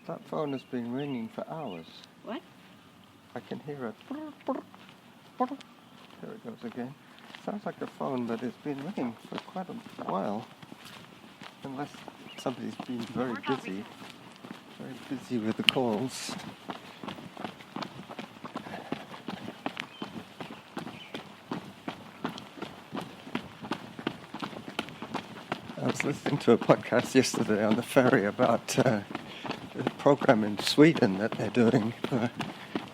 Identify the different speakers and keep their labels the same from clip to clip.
Speaker 1: That phone has been ringing for hours.
Speaker 2: What?
Speaker 1: I can hear it. There it goes again. Sounds like a phone, but it's been ringing for quite a while. Unless somebody's been very busy with the calls. I was listening to a podcast yesterday on the ferry about a program in Sweden that they're doing for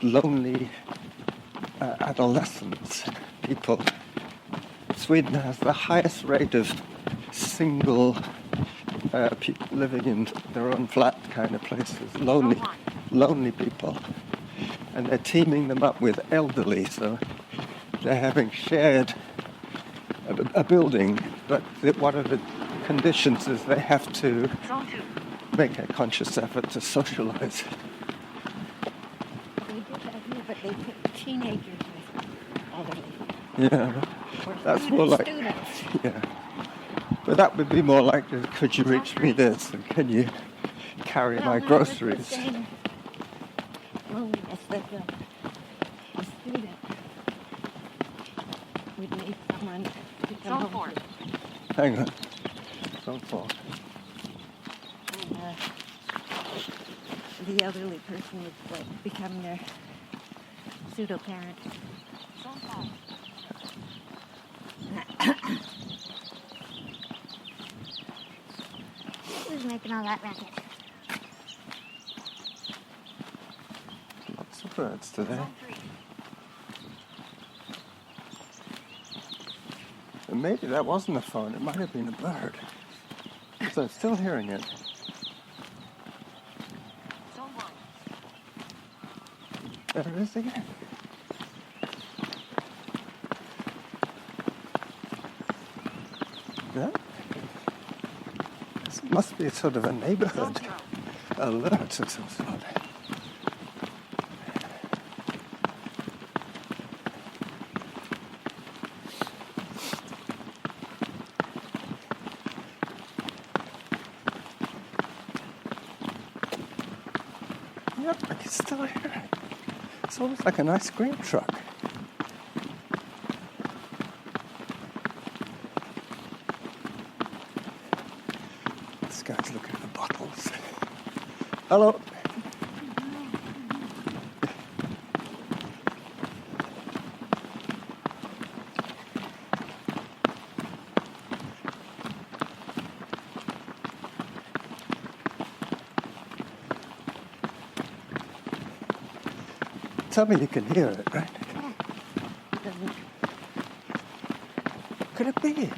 Speaker 1: lonely adolescents, people. Sweden has the highest rate of single people living in their own flat kind of places, lonely people. And they're teaming them up with elderly, so they're having shared a building, but one of the conditions is they have to make a conscious effort to socialize.
Speaker 2: They did that here, but they put teenagers with elderly.
Speaker 1: Yeah, that's more like
Speaker 2: students.
Speaker 1: Yeah, but that would be more like, could you reach me this, and can you carry my groceries?
Speaker 2: It's the same loneliness that the student would need someone to come home to.
Speaker 1: Hang on. So far.
Speaker 2: And the elderly person would become their pseudo-parent.
Speaker 3: Who's making all that racket?
Speaker 1: Lots of birds today. And maybe that wasn't a phone, it might have been a bird. So I'm still hearing it. There it is again. Yeah? This must be sort of a neighborhood alert of some sort. Yep, I can still hear it. It's almost like an ice cream truck. This guy's looking for bottles. Hello. Tell me you can hear it, right? Could it be?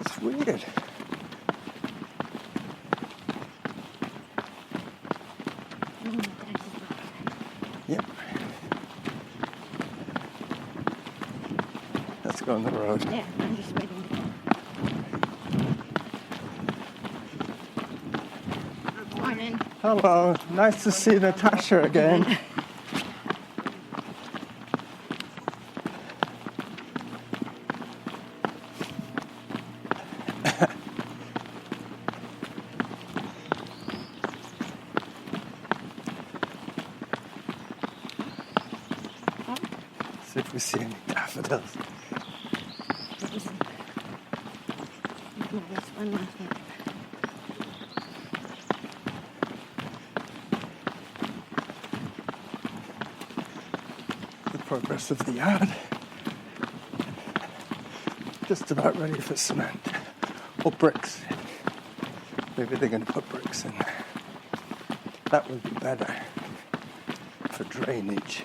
Speaker 1: It's weird. Yep. Let's go on the road.
Speaker 2: Yeah, I'm just waiting. Good morning.
Speaker 1: Hello. Nice to see Natasha again. See if we see any daffodils. The progress of the yard. Just about ready for cement. Or bricks. Maybe they're going to put bricks in there. That would be better for drainage.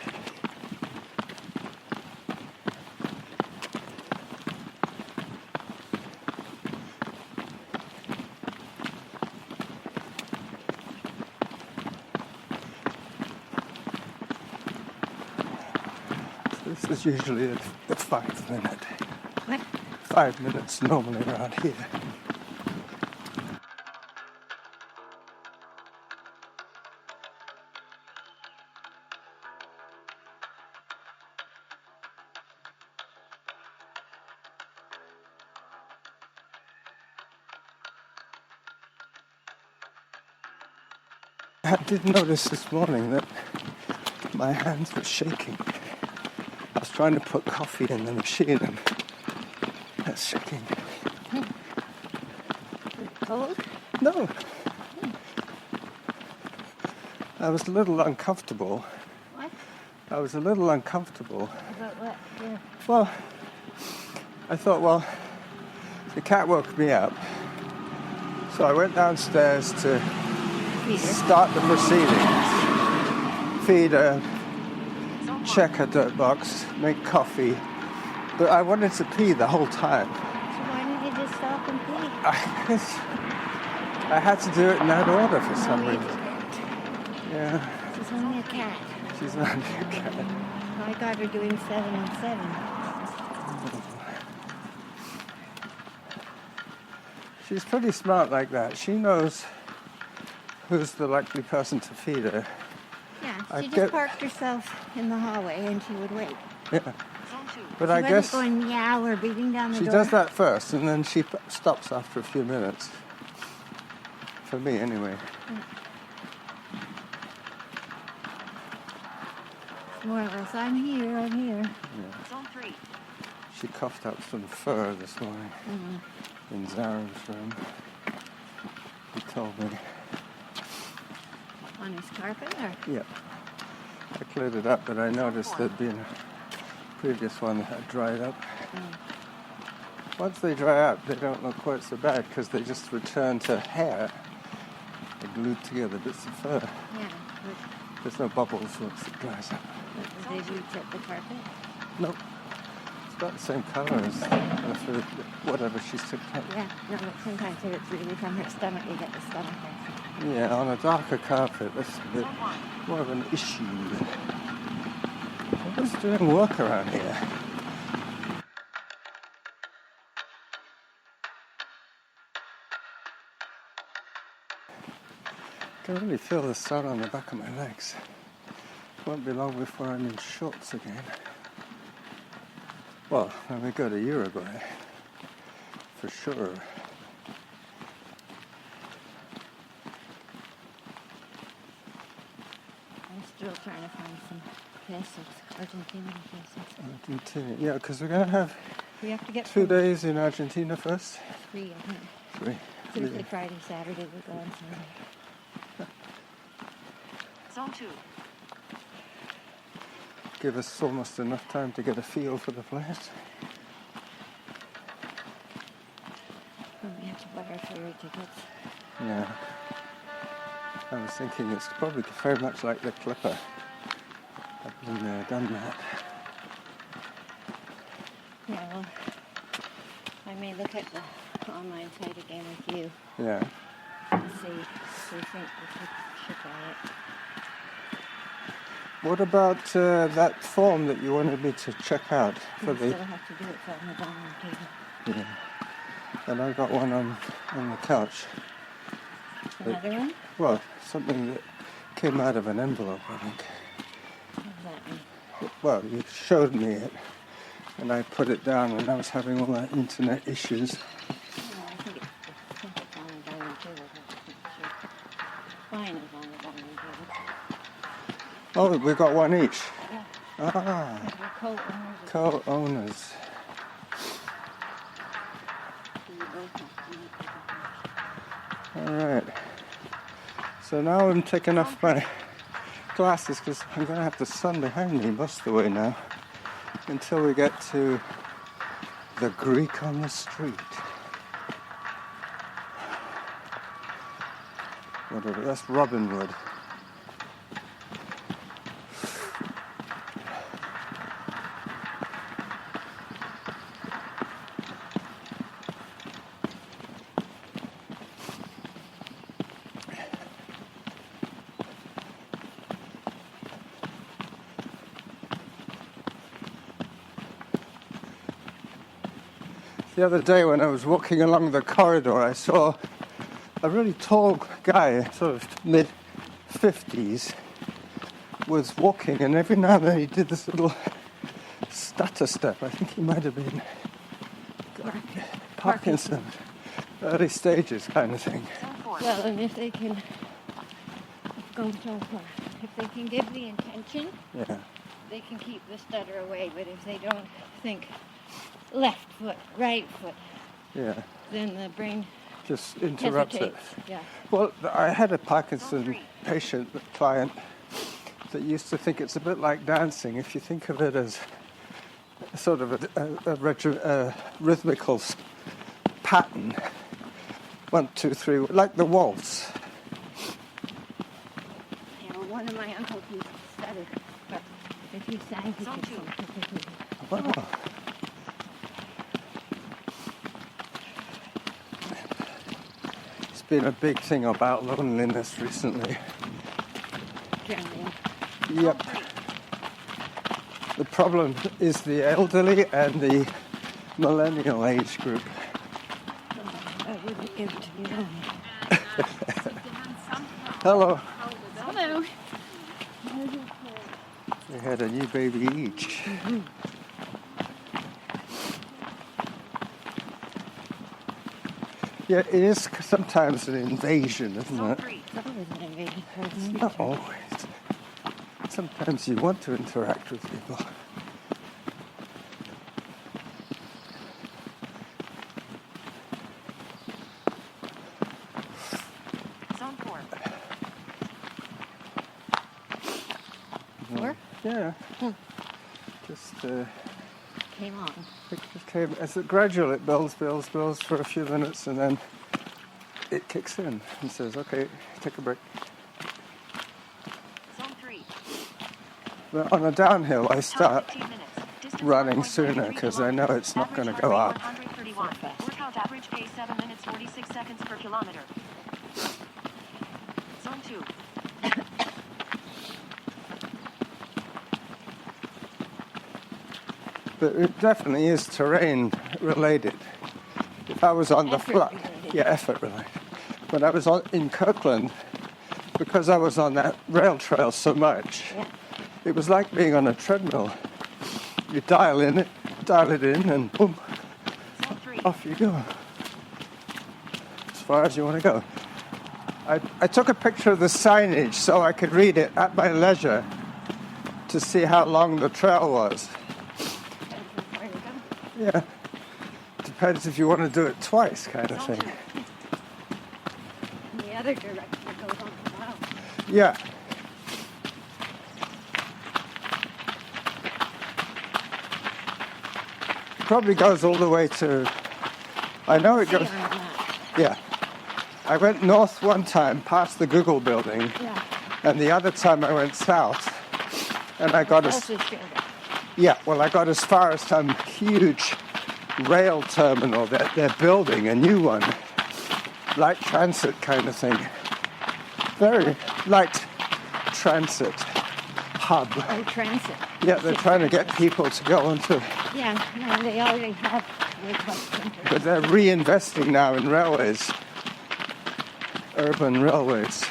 Speaker 1: This is usually the 5 minute.
Speaker 2: What?
Speaker 1: 5 minutes normally around here. I did notice this morning that my hands were shaking. I was trying to put coffee in the machine and that's shaking.
Speaker 2: Cold?
Speaker 1: No. I was a little uncomfortable.
Speaker 2: What?
Speaker 1: I was a little uncomfortable.
Speaker 2: About what? Yeah.
Speaker 1: Well, I thought, well, the cat woke me up. So I went downstairs to start the proceedings. Feed her, check her dirt box, make coffee. But I wanted to pee the whole time.
Speaker 2: So why didn't you just stop and pee?
Speaker 1: I had to do it in that order for some
Speaker 2: No, you
Speaker 1: reason.
Speaker 2: didn't.
Speaker 1: Yeah,
Speaker 2: She's only a cat.
Speaker 1: she's not a cat.
Speaker 2: I got her doing 7 and 7.
Speaker 1: She's pretty smart like that. She knows who's the likely person to feed her.
Speaker 2: Yeah,
Speaker 1: I
Speaker 2: she
Speaker 1: get-
Speaker 2: just parked herself in the hallway and she would wait.
Speaker 1: Yeah. But
Speaker 2: She
Speaker 1: I
Speaker 2: wasn't
Speaker 1: guess
Speaker 2: going meow or beating down the
Speaker 1: she
Speaker 2: door.
Speaker 1: does that first and then she stops after a few minutes. For me, anyway.
Speaker 2: It's more or less, I'm here, I'm here.
Speaker 1: Yeah.
Speaker 2: Zone 3.
Speaker 1: She coughed up some fur this morning in Zara's room. He told me.
Speaker 2: On his carpet or?
Speaker 1: Yeah. I cleared it up, but I noticed there'd been a previous one that had dried up. Once they dry up, they don't look quite so bad because they just return to hair. They're glued together bits of fur.
Speaker 2: Yeah.
Speaker 1: There's no bubbles once it dries up.
Speaker 2: Did you tip the carpet?
Speaker 1: Nope. It's about the same colour as whatever she's tipped up.
Speaker 2: Yeah. No, but sometimes if it's really from her stomach, you get the stomach ache.
Speaker 1: Yeah, on a darker carpet, that's a bit more of an issue. Who's doing work around here? I can really feel the sun on the back of my legs. Won't be long before I'm in shorts again. Well, when we go to Uruguay, for sure.
Speaker 2: I'm still trying to find some pesos, Argentinian pesos.
Speaker 1: Argentina, yeah, because we're going to have
Speaker 2: We have to get
Speaker 1: 2 days in Argentina first.
Speaker 2: 3, I think.
Speaker 1: 3.
Speaker 2: Thursday, Friday, Saturday, we're going Sunday. Zone 2.
Speaker 1: Give us almost enough time to get a feel for the place.
Speaker 2: And we have to buy our ferry tickets.
Speaker 1: Yeah. I was thinking it's probably very much like the Clipper. I've been there, done that.
Speaker 2: Yeah, well, I may look at the online site again with you
Speaker 1: Yeah.
Speaker 2: and see if we think we should buy it.
Speaker 1: What about that form that you wanted me to check out for
Speaker 2: We
Speaker 1: the?
Speaker 2: still have to do it on the dining table.
Speaker 1: Yeah. And I got one on the couch.
Speaker 2: Another one?
Speaker 1: Well, something that came out of an envelope, I think.
Speaker 2: What does that mean?
Speaker 1: Well, you showed me it, and I put it down, and I was having all that internet issues.
Speaker 2: No, I think it's on the dining table. But I'm not sure. Mine is on the dining table.
Speaker 1: Oh, we got one each.
Speaker 2: Yeah.
Speaker 1: Ah,
Speaker 2: We're co-owners.
Speaker 1: co-owners.
Speaker 2: We both have to make it.
Speaker 1: All right. So now I'm taking off my glasses because I'm going to have the sun behind me most of the way now until we get to the Greek on the street. Whatever, that's Robin Wood. The other day when I was walking along the corridor, I saw a really tall guy, sort of mid-50s, was walking, and every now and then he did this little stutter step. I think he might have been Parkinson, early stages kind of thing.
Speaker 2: Well, and if they can Go so far. If they can give the intention,
Speaker 1: Yeah.
Speaker 2: they can keep the stutter away. But if they don't think left foot, right foot,
Speaker 1: Yeah.
Speaker 2: then the brain
Speaker 1: Just interrupts it.
Speaker 2: hesitates. Yeah.
Speaker 1: Well, I had a Parkinson patient, client, that used to think it's a bit like dancing. If you think of it as sort of a rhythmical pattern, 1, 2, 3, like the waltz.
Speaker 2: You know, one of my uncles used to stutter, but if he sang, he could sing perfectly.
Speaker 1: Wow. It's been a big thing about loneliness recently.
Speaker 2: Generally.
Speaker 1: Yep. The problem is the elderly and the millennial age group.
Speaker 2: I wouldn't give it to be lonely.
Speaker 1: Hello.
Speaker 2: Hello.
Speaker 1: We had a new baby each.
Speaker 2: Mm-hmm.
Speaker 1: Yeah, it is sometimes an invasion, isn't it?
Speaker 2: It's always an invasion person.
Speaker 1: It's not always. Sometimes you want to interact with people.
Speaker 2: Zone 4. 4?
Speaker 1: Yeah.
Speaker 2: Hmm.
Speaker 1: Just
Speaker 2: Came on.
Speaker 1: it just came as a gradual. It builds for a few minutes, and then it kicks in and says, "Okay, take a break."
Speaker 2: Zone 3.
Speaker 1: But on a downhill, I start running sooner because I know it's not going to go up.
Speaker 3: Workout average pace 7 minutes 46 seconds per kilometer. Zone 2.
Speaker 1: But it definitely is terrain related. If I was on the
Speaker 2: Effort
Speaker 1: flat,
Speaker 2: related.
Speaker 1: yeah, effort related. When I was in Kirkland, because I was on that rail trail so much,
Speaker 2: Yeah.
Speaker 1: it was like being on a treadmill. You dial it in, and boom,
Speaker 3: Zone 3.
Speaker 1: off you go. As far as you want to go. I took a picture of the signage so I could read it at my leisure to see how long the trail was. Yeah. Depends if you want to do it twice, kind of thing.
Speaker 2: In the other direction, it goes on for miles.
Speaker 1: Yeah. Probably goes all the way to. I know it
Speaker 2: See
Speaker 1: goes.
Speaker 2: on the map.
Speaker 1: Yeah. I went north one time past the Google building,
Speaker 2: Yeah.
Speaker 1: and the other time I went south, and I got as
Speaker 2: Also straight up.
Speaker 1: yeah. Well, I got as far as some huge rail terminal that they're building, a new one, light transit kind of thing. Very light transit hub.
Speaker 2: Oh, transit.
Speaker 1: Yeah, they're trying to get people to go onto,
Speaker 2: Yeah, no, they already have Waypoint Center.
Speaker 1: but they're reinvesting now in railways, urban railways.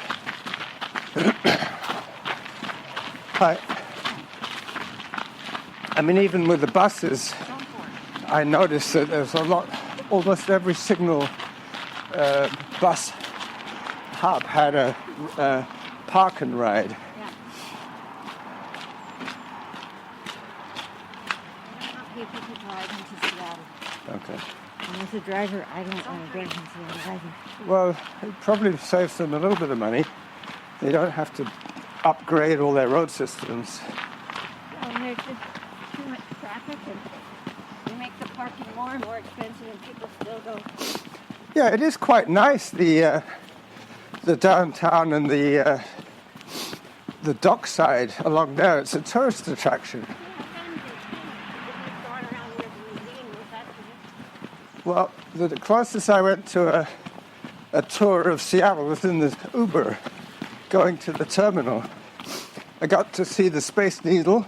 Speaker 1: Hi. I mean, even with the buses, I noticed that there's almost every single bus hub had a park and ride.
Speaker 2: Yeah. I don't want people to drive into Seattle.
Speaker 1: Okay.
Speaker 2: And as a driver, I don't want to drive into Seattle either.
Speaker 1: Well, it probably saves them a little bit of money. They don't have to upgrade all their road systems.
Speaker 2: Well, and there's just too much traffic, and you make the parking more and more expensive, and people still go.
Speaker 1: Yeah, it is quite nice, the downtown and the dockside along there. It's a tourist attraction. Well, the closest I went to a tour of Seattle was in the Uber going to the terminal. I got to see the Space Needle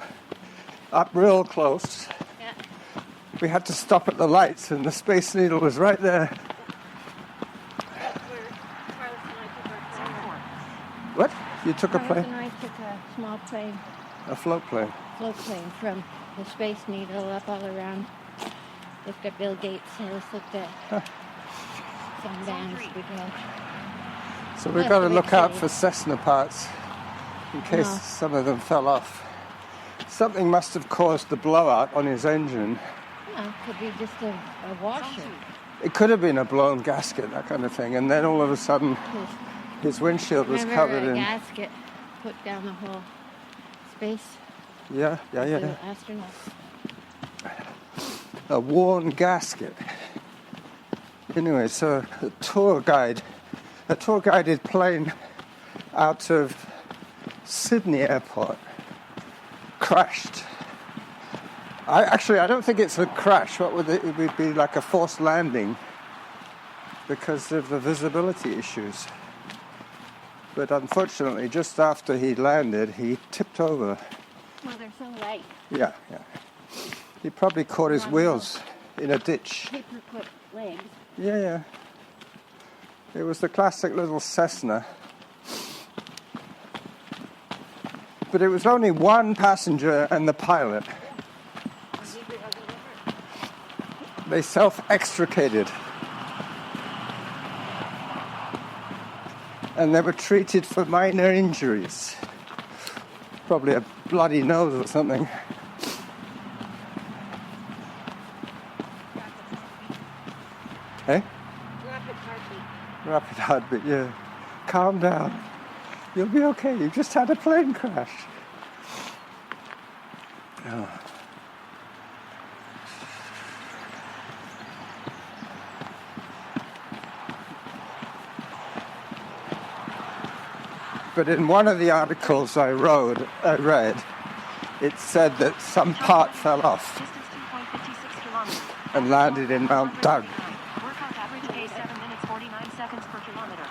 Speaker 1: up real close.
Speaker 2: Yeah.
Speaker 1: We had to stop at the lights, and the Space Needle was right there.
Speaker 2: That's where Carlos and I took our plane.
Speaker 1: What? You took a
Speaker 2: Carlos
Speaker 1: plane?
Speaker 2: and I took a small plane,
Speaker 1: A float plane.
Speaker 2: float plane from the Space Needle up all around. Looked at Bill Gates, and looked at some bands we got.
Speaker 1: So we've
Speaker 2: That's
Speaker 1: got to
Speaker 2: the
Speaker 1: look
Speaker 2: big
Speaker 1: out
Speaker 2: city.
Speaker 1: for Cessna parts. in case
Speaker 2: No.
Speaker 1: some of them fell off. Something must have caused the blowout on his engine.
Speaker 2: Yeah, could be just a washer.
Speaker 1: It could have been a blown gasket, that kind of thing. And then all of a sudden, his windshield was
Speaker 2: Remember
Speaker 1: covered
Speaker 2: a
Speaker 1: in...
Speaker 2: gasket put down the whole space?
Speaker 1: Yeah.
Speaker 2: The astronauts.
Speaker 1: A worn gasket. Anyway, so a tour guided plane out of Sydney Airport crashed. I don't think it's a crash. What would it would be like a forced landing because of the visibility issues. But unfortunately, just after he landed, he tipped over.
Speaker 2: Well, they're so light.
Speaker 1: Yeah. He probably caught his wheels in a ditch.
Speaker 2: Paper-clip legs.
Speaker 1: Yeah. It was the classic little Cessna. But it was only one passenger and the pilot. They self-extricated. And they were treated for minor injuries. Probably a bloody nose or something. Hey? Rapid heartbeat, yeah. Calm down. You'll be okay. You just had a plane crash. Oh. But in one of the articles I read, it said that some part fell off
Speaker 3: Distance 2.56 kilometers.
Speaker 1: and landed in Mount Doug.
Speaker 3: Workout average pace 7 minutes 49 seconds per kilometer.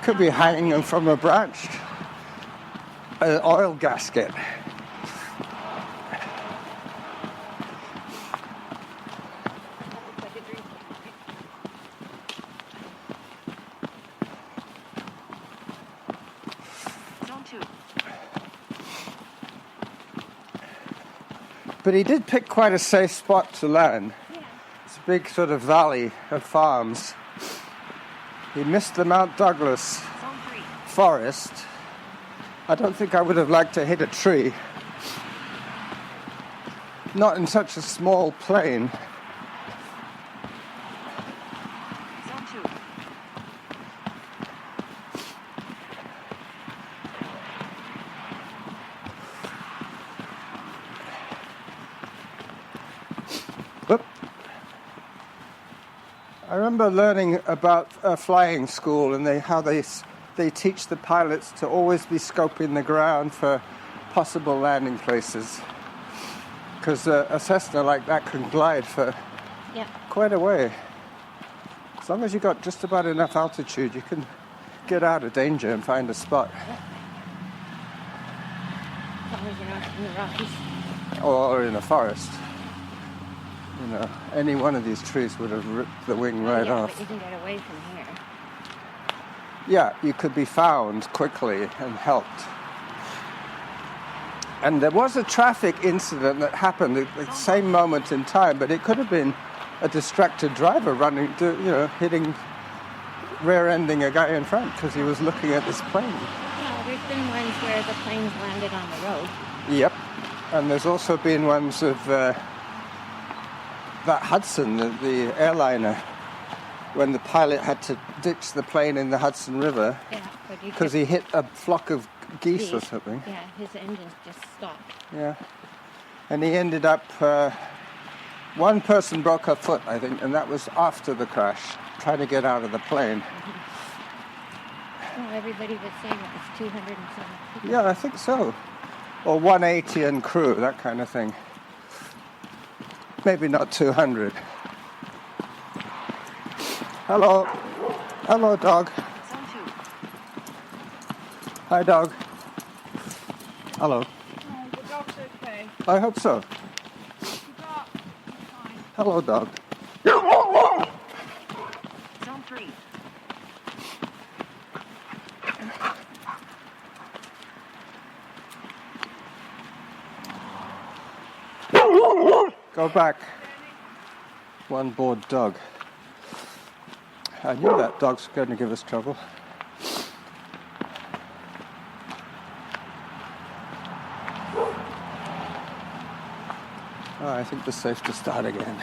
Speaker 1: Could be hanging from a branch. An oil gasket.
Speaker 3: Zone 2.
Speaker 1: But he did pick quite a safe spot to land.
Speaker 2: Yeah.
Speaker 1: It's a big sort of valley of farms. He missed the Mount Douglas
Speaker 3: Zone 3.
Speaker 1: forest. I don't think I would have liked to hit a tree. Not in such a small plane.
Speaker 3: Zone 2.
Speaker 1: Whoop. I remember learning about flying school and how they teach the pilots to always be scoping the ground for possible landing places. Because a Cessna like that can glide for
Speaker 2: Yeah.
Speaker 1: quite a way. As long as you got just about enough altitude, you can get out of danger and find a spot.
Speaker 2: As long as you're not in the Rockies.
Speaker 1: Or in a forest. You know, any one of these trees would have ripped the wing right
Speaker 2: yeah,
Speaker 1: off.
Speaker 2: but you can get away from here.
Speaker 1: Yeah, you could be found quickly and helped. And there was a traffic incident that happened at the same moment in time, but it could have been a distracted driver hitting, rear-ending a guy in front because he was looking at this plane.
Speaker 2: Yeah, there's been ones where the planes landed on the road.
Speaker 1: Yep. And there's also been ones of that Hudson, the airliner, when the pilot had to ditch the plane in the Hudson River
Speaker 2: Yeah, but you
Speaker 1: because he hit a flock of geese or
Speaker 2: Geese.
Speaker 1: something.
Speaker 2: Yeah, his engines just stopped.
Speaker 1: Yeah. And he ended up, one person broke her foot, I think, and that was after the crash, trying to get out of the plane.
Speaker 2: Well, everybody was saying it was 200 and some people.
Speaker 1: Yeah, I think so. Or 180 and crew, that kind of thing. Maybe not 200. Hello. Hello, dog.
Speaker 3: Zone 2.
Speaker 1: Hi, dog. Hello.
Speaker 4: Oh, the dog's okay.
Speaker 1: I hope so.
Speaker 4: The dog is fine.
Speaker 1: Hello, dog.
Speaker 3: Zone 3.
Speaker 1: Go back. One bored dog. I knew that dog's going to give us trouble. Oh, I think it's safe to start again.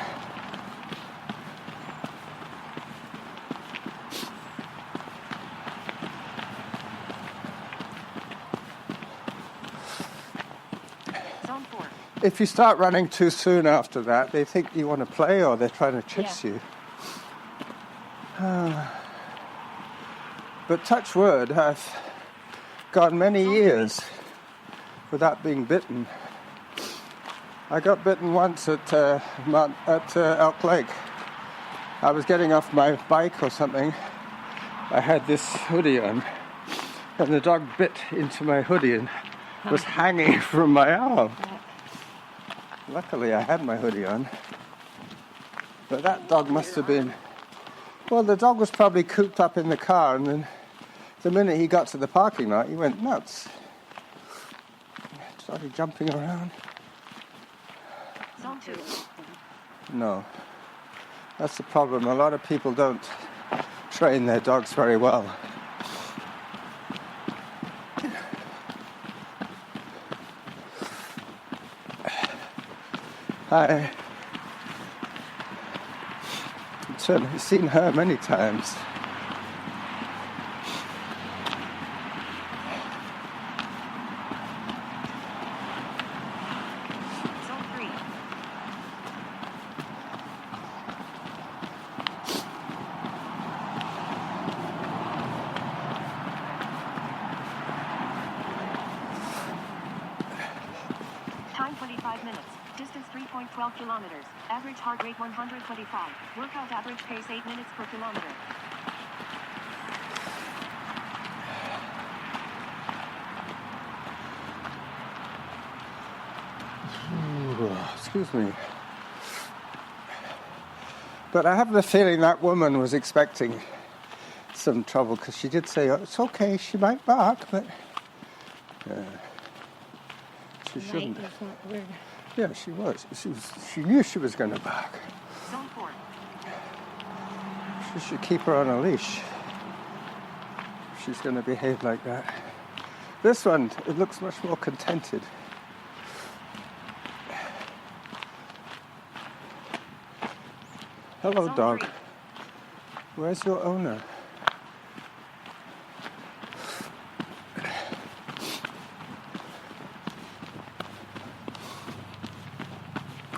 Speaker 3: Zone 4.
Speaker 1: If you start running too soon after that, they think you want to play or they're trying to chase you. But touch wood, I've gone many years without being bitten. I got bitten once at Elk Lake. I was getting off my bike or something. I had this hoodie on, and the dog bit into my hoodie and was hanging from my arm. Luckily, I had my hoodie on. But that dog must have been... Well, the dog was probably cooped up in the car, and then the minute he got to the parking lot, he went nuts. Started jumping around.
Speaker 3: Zone 2.
Speaker 1: No. That's the problem. A lot of people don't train their dogs very well. I've seen her many times.
Speaker 3: Zone 3. Time 25 minutes. Distance 3.12 kilometers. Average heart rate 125. Workout average pace 8 minutes per kilometer.
Speaker 1: Excuse me. But I have the feeling that woman was expecting some trouble because she did say, oh, it's okay, she might bark, but she shouldn't.
Speaker 2: Night is not weird.
Speaker 1: Yeah, she was. She knew she was going to bark.
Speaker 3: Zone 4.
Speaker 1: She should keep her on a leash. She's going to behave like that. This one, it looks much more contented. Hello,
Speaker 3: Zone
Speaker 1: dog.
Speaker 3: 3.
Speaker 1: Where's your owner?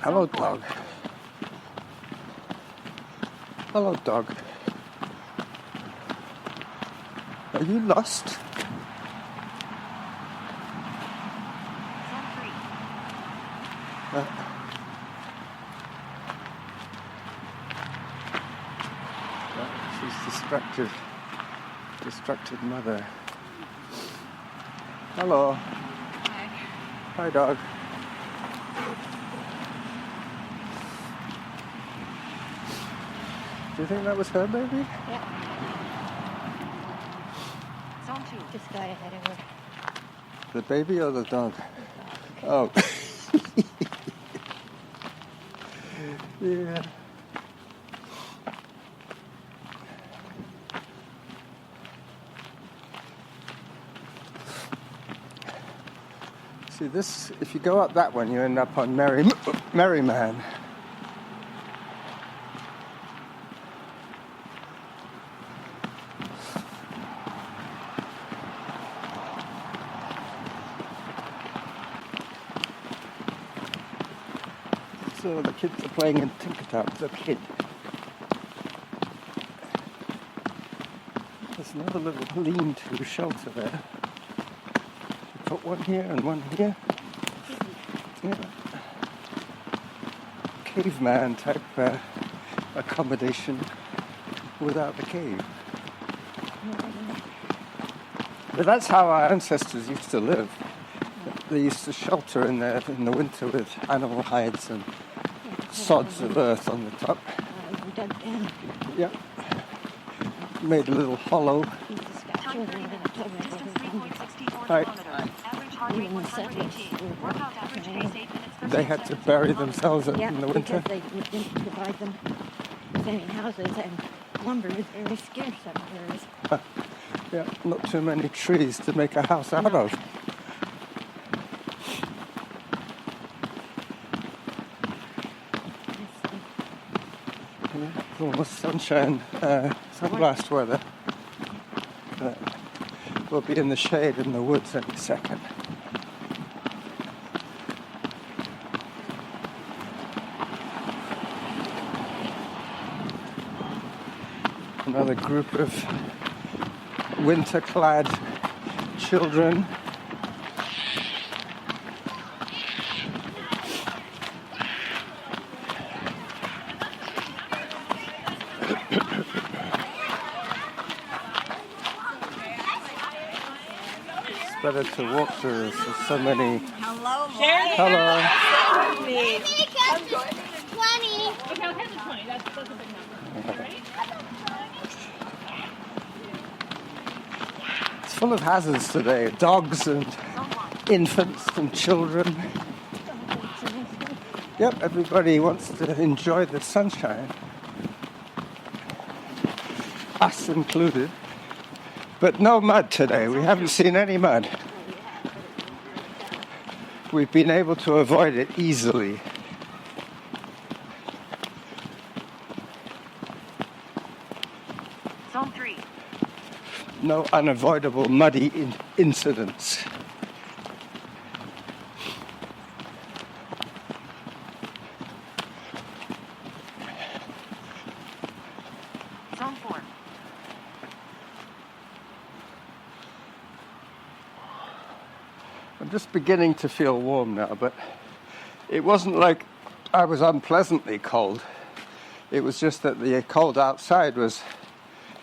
Speaker 1: Hello, dog. Hello, dog. Are you lost?
Speaker 3: Zone 3.
Speaker 1: She's distracted mother. Hello.
Speaker 4: Hi.
Speaker 1: Hi, dog. Do you think that was her baby?
Speaker 2: Yeah,
Speaker 3: Zone 2.
Speaker 2: this guy ahead of her.
Speaker 1: The baby or the dog? Oh. Yeah. See this, if you go up that one, you end up on Merryman. So the kids are playing in Tinkertown, the kid. There's another little lean-to shelter there. You put one here and one here. Yeah. Caveman type accommodation without the cave. But that's how our ancestors used to live. They used to shelter in the winter with animal hides and sods of earth on the top.
Speaker 2: Dug in.
Speaker 1: Yep. Made a little hollow.
Speaker 2: He's just got
Speaker 3: Time 30
Speaker 2: children in
Speaker 3: minutes.
Speaker 2: October.
Speaker 3: Distance 3.64
Speaker 1: Hi.
Speaker 3: kilometers. Average heart rate
Speaker 2: Even the
Speaker 3: 118. Workout average pace 8 minutes per
Speaker 1: They had to
Speaker 3: 6
Speaker 1: bury
Speaker 3: kilometers.
Speaker 1: themselves
Speaker 2: Yeah,
Speaker 1: in the winter.
Speaker 2: because they didn't provide them tiny houses, and lumber is very scarce up there.
Speaker 1: Yeah, not too many trees to make a house out of. almost sunshine, sunglass weather. We'll be in the shade in the woods any second. Another group of winter-clad children. It's better to walk through. There's so many.
Speaker 2: Hello,
Speaker 1: Hello.
Speaker 4: 20. Okay, I'll catch the 20. That's a big number. All right?
Speaker 1: It's full of hazards today. Dogs and infants and children. Yep, everybody wants to enjoy the sunshine. Us included. But no mud today. We haven't seen any mud. We've been able to avoid it easily.
Speaker 3: Zone 3.
Speaker 1: No unavoidable muddy incidents.
Speaker 3: Zone 4.
Speaker 1: I'm just beginning to feel warm now, but it wasn't like I was unpleasantly cold. It was just that the cold outside was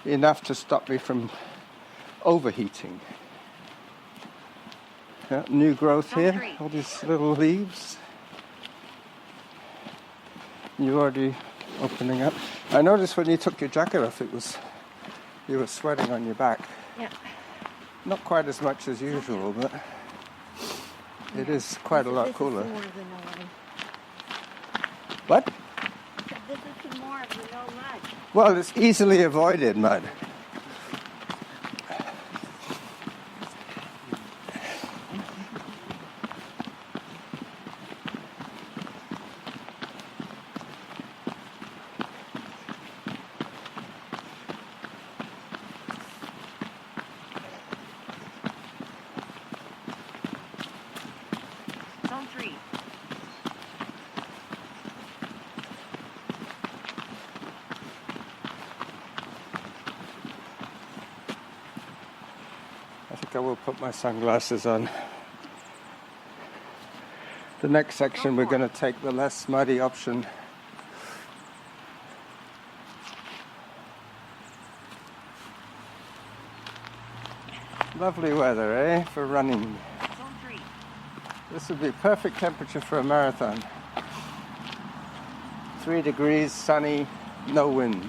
Speaker 1: enough to stop me from overheating. Yeah, new growth here, all these little leaves. You already opening up. I noticed when you took your jacket off, you were sweating on your back.
Speaker 2: Yeah.
Speaker 1: Not quite as much as usual, but it is quite a lot cooler.
Speaker 2: This is more of the no mud.
Speaker 1: What?
Speaker 2: This is more of the no mud.
Speaker 1: Well, it's easily avoided mud.
Speaker 3: Zone 3.
Speaker 1: I think I will put my sunglasses on. The next section, we're going to take the less muddy option. Lovely weather, eh, for running.
Speaker 3: Zone 3.
Speaker 1: This would be perfect temperature for a marathon. 3 degrees, sunny, no wind.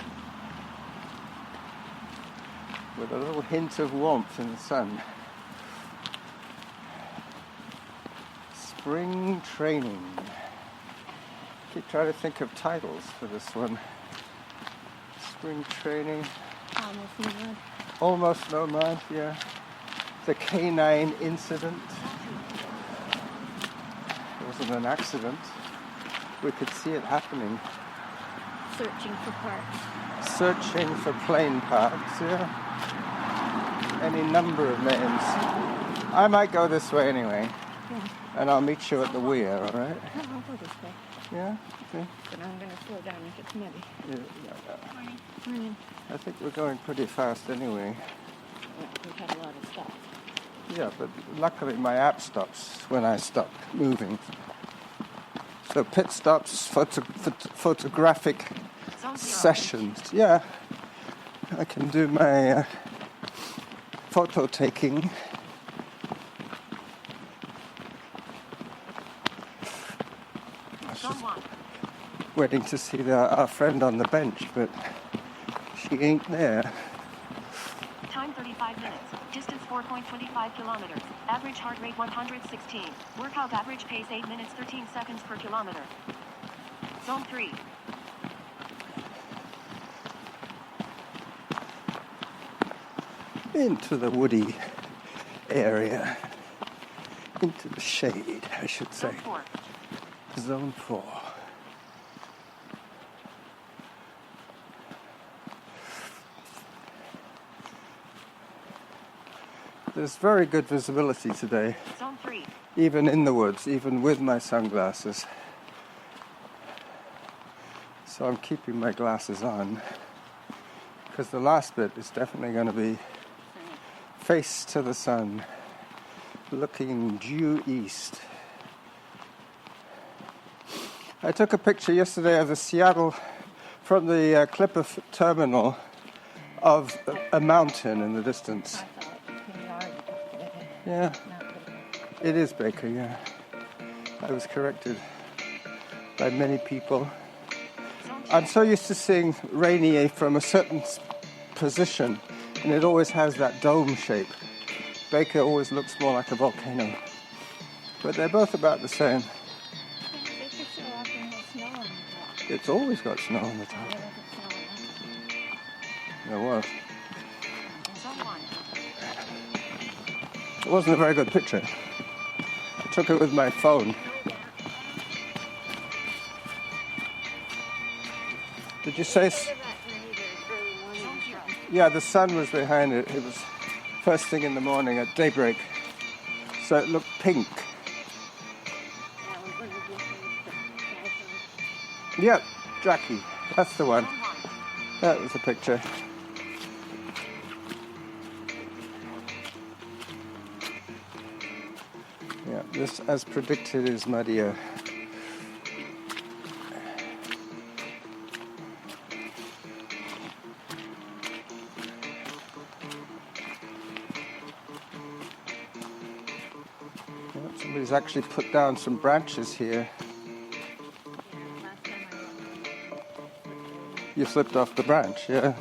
Speaker 1: With a little hint of warmth in the sun. Spring training. Keep trying to think of titles for this one. Spring training.
Speaker 2: Almost no mud.
Speaker 1: Almost no mud, yeah. The canine incident. It wasn't an accident. We could see it happening.
Speaker 2: Searching for parts.
Speaker 1: Searching for plane parts, yeah. Any number of names. I might go this way anyway.
Speaker 2: Yeah.
Speaker 1: And I'll meet you at the weir, all right?
Speaker 2: I'll go this way.
Speaker 1: Yeah? Okay.
Speaker 2: But I'm going to slow down if it's muddy.
Speaker 1: Yeah.
Speaker 2: Morning.
Speaker 1: I think we're going pretty fast anyway.
Speaker 2: Well, we've had a lot of stops.
Speaker 1: Yeah, but luckily my app stops when I stop moving. So pit stops, photographic
Speaker 3: Zone 0.
Speaker 1: sessions. Yeah, I can do my photo taking.
Speaker 3: Zone 1.
Speaker 1: Waiting to see our friend on the bench, but she ain't there.
Speaker 3: Time 35 minutes. Distance 4.25 kilometers. Average heart rate 116. Workout average pace 8 minutes 13 seconds per kilometer. Zone 3.
Speaker 1: Into the woody area. Into the shade, I should say.
Speaker 3: Zone 4.
Speaker 1: Zone 4. There's very good visibility today,
Speaker 3: Zone 3.
Speaker 1: even in the woods, even with my sunglasses. So I'm keeping my glasses on, because the last bit is definitely going to be face to the sun, looking due east. I took a picture yesterday of the Seattle, from the Clipper terminal, of a mountain in the distance.
Speaker 2: I saw it between the R's.
Speaker 1: Yeah,
Speaker 2: Not Baker.
Speaker 1: it is Baker, yeah. I was corrected by many people.
Speaker 3: Zone 2.
Speaker 1: I'm so used to seeing Rainier from a certain position, and it always has that dome shape. Baker always looks more like a volcano. But they're both about the same.
Speaker 2: Baker so often has snow on the top.
Speaker 1: It's always got snow on the top.
Speaker 2: There wasn't snow on that.
Speaker 1: There was.
Speaker 3: Zone 1.
Speaker 1: It wasn't a very good picture. I took it with my phone. Did you say?
Speaker 3: Zone 0.
Speaker 1: Yeah, the sun was behind it. It was first thing in the morning at daybreak. So it looked pink. Yep, Jackie. That's the one.
Speaker 3: Zone 1.
Speaker 1: That was the picture. Yeah, this, as predicted, is muddier. Yeah, somebody's actually put down some branches here. You slipped off the branch, yeah.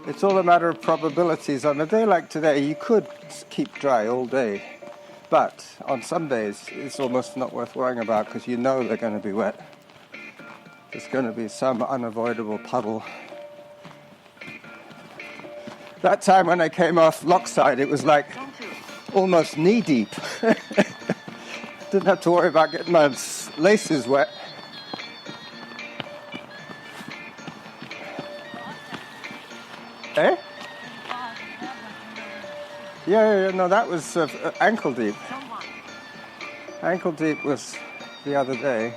Speaker 1: It's all a matter of probabilities. On a day like today, you could keep dry all day. But on some days, it's almost not worth worrying about because you know they're going to be wet. There's going to be some unavoidable puddle. That time when I came off Lockside, it was like
Speaker 3: Zone 2.
Speaker 1: almost knee deep. Didn't have to worry about getting my laces wet. Eh? Yeah, no, that was ankle deep.
Speaker 3: Zone 1.
Speaker 1: Ankle deep was the other day.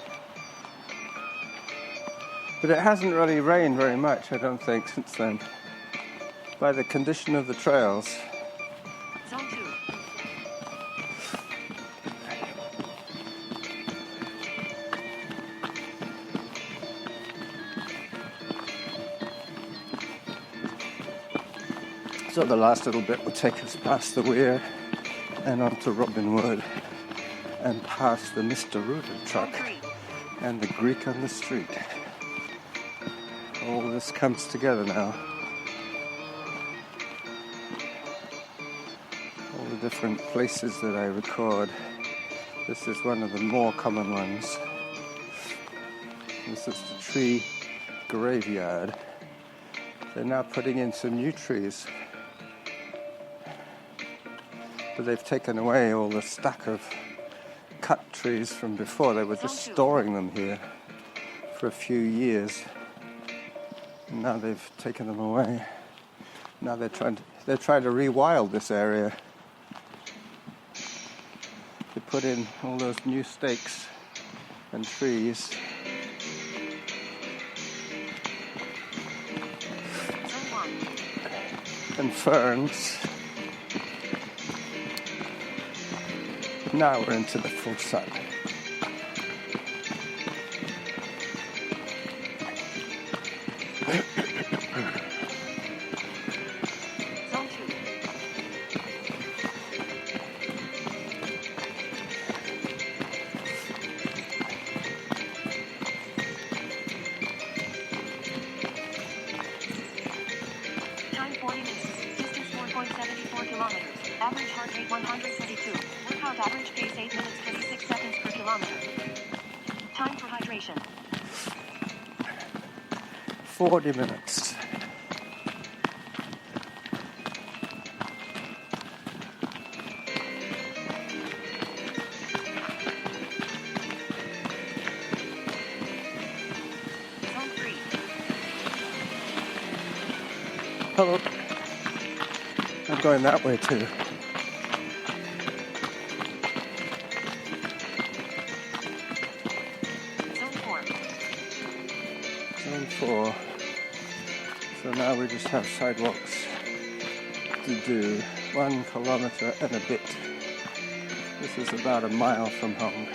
Speaker 1: But it hasn't really rained very much, I don't think, since then. By the condition of the trails.
Speaker 3: Zone 2.
Speaker 1: So the last little bit will take us past the weir and onto Robin Wood and past the Mr. Rooter truck
Speaker 3: Zone 3.
Speaker 1: and the Greek on the street. All this comes together now. All the different places that I record. This is one of the more common ones. This is the tree graveyard. They're now putting in some new trees. But they've taken away all the stack of cut trees from before. They were just storing them here for a few years. And now they've taken them away. Now they're trying to rewild this area. They put in all those new stakes and trees.
Speaker 3: Zone 1.
Speaker 1: And ferns. Now we're into the full sun.
Speaker 3: Zone 2. Time 40 minutes. Distance 4.74 kilometers. Average heart rate 122. Workout average pace 8 minutes 36 seconds per kilometer. Time for hydration.
Speaker 1: 40 minutes.
Speaker 3: Zone 3.
Speaker 1: Hello. we're going that way too.
Speaker 3: Zone 4.
Speaker 1: Zone 4. So now we just have sidewalks to do. 1 kilometre and a bit. This is about a mile from home.